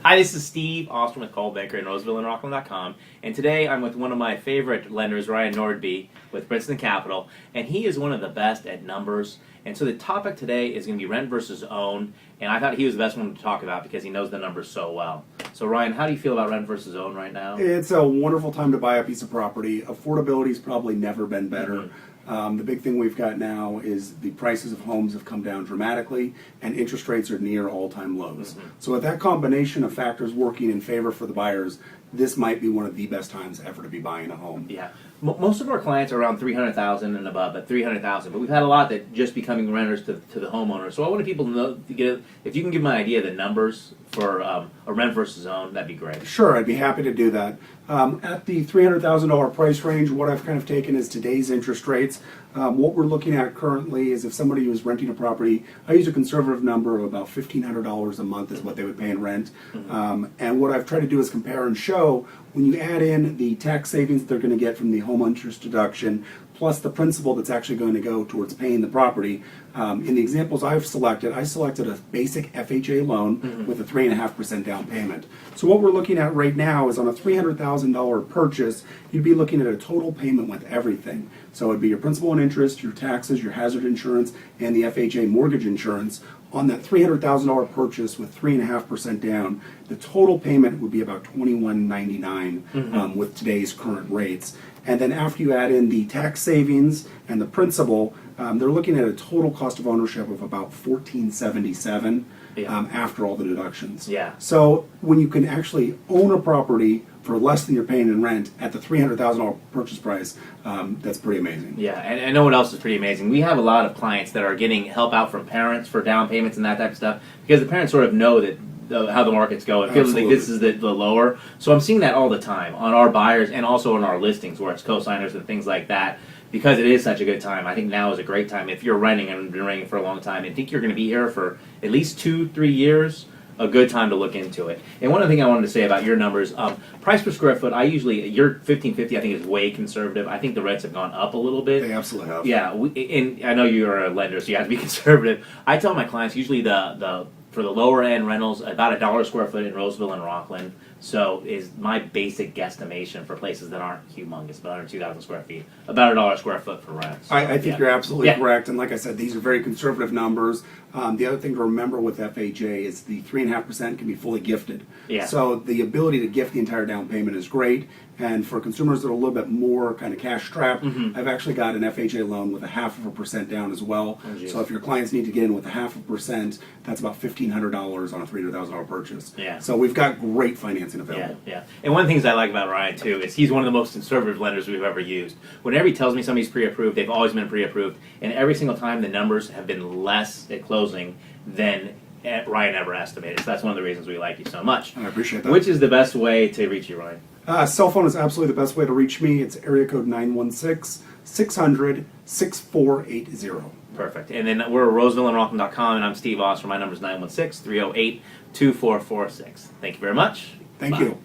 Hi, this is Steve Ostrom with Coldwell Banker in Roseville and Rocklin.com, and today I'm with one of my favorite lenders, Ryan Nordby, with Princeton Capital, and he is one of the best at numbers. And so the topic today is going to be rent versus own, and I thought he was the best one to talk about because he knows the numbers so well. So Ryan, how do you feel about rent versus own right now? It's a wonderful time to buy a piece of property. Affordability's probably never been better. The big thing we've got now is the prices of homes have come down dramatically and interest rates are near all-time lows. So with that combination of factors working in favor for the buyers, this might be one of the best times ever to be buying a home. Yeah. Most of our clients are around $300,000 and above, at $300,000. But we've had a lot that just becoming renters to the homeowner. So I want people to know, if you can give them an idea of the numbers for a rent versus own, that'd be great. Sure, I'd be happy to do that. At the $300,000 price range, what I've kind of taken is today's interest rates. What we're looking at currently is if somebody was renting a property, I use a conservative number of about $1,500 a month is what they would pay in rent. And what I've tried to do is compare and show when you add in the tax savings they're going to get from the home interest deduction, plus the principal that's actually going to go towards paying the property. In the examples I've selected, I selected a basic FHA loan with a 3.5% down payment. So what we're looking at right now is on a $300,000 purchase, you'd be looking at a total payment with everything. So it'd be your principal and interest, your taxes, your hazard insurance, and the FHA mortgage insurance. On that $300,000 purchase with 3.5% down, the total payment would be about $21.99 with today's current rates. And then after you add in the tax savings and the principal, they're looking at a total cost of ownership of about $14.77 after all the deductions. Yeah. So when you can actually own a property for less than you're paying in rent at the $300,000 purchase price, that's pretty amazing. Yeah, and I know what else is pretty amazing. We have a lot of clients that are getting help out from parents for down payments and that type of stuff because the parents sort of know that how the market's going. It feels like this is the lower. So I'm seeing that all the time on our buyers and also on our listings where it's co-signers and things like that. Because it is such a good time, I think now is a great time. If you're renting and been renting for a long time and think you're going to be here for at least 2-3 years, a good time to look into it. And one other thing I wanted to say about your numbers, price per square foot, your $1,550 I think is way conservative. I think the rents have gone up a little bit. They absolutely have. Yeah, and I know you're a lender, so you have to be conservative. I tell my clients usually for the lower end rentals, about $1 a square foot in Roseville and Rocklin. So is my basic guesstimation for places that aren't humongous, about under 2,000 square feet, about $1 a square foot for rents. So, I think you're absolutely correct, and like I said, these are very conservative numbers. The other thing to remember with FHA is the 3.5% can be fully gifted. Yeah. So the ability to gift the entire down payment is great. And for consumers that are a little bit more kind of cash strapped, I've actually got an FHA loan with a 0.5% down as well. Oh, so if your clients need to get in with a 0.5%, that's about $1,500 on a $300,000 purchase. Yeah. So we've got great financing available. Yeah. And one of the things I like about Ryan too is he's one of the most conservative lenders we've ever used. Whenever he tells me somebody's pre-approved, they've always been pre-approved, and every single time the numbers have been less at closing than Ryan ever estimated. So that's one of the reasons we like you so much. I appreciate that. Which is the best way to reach you, Ryan? Cell phone is absolutely the best way to reach me. It's area code 916-600-6480. Perfect. And then we're RosevilleandRocklin.com, and I'm Steve Ostrom. My number is 916-308-2446. Thank you very much. Thank you.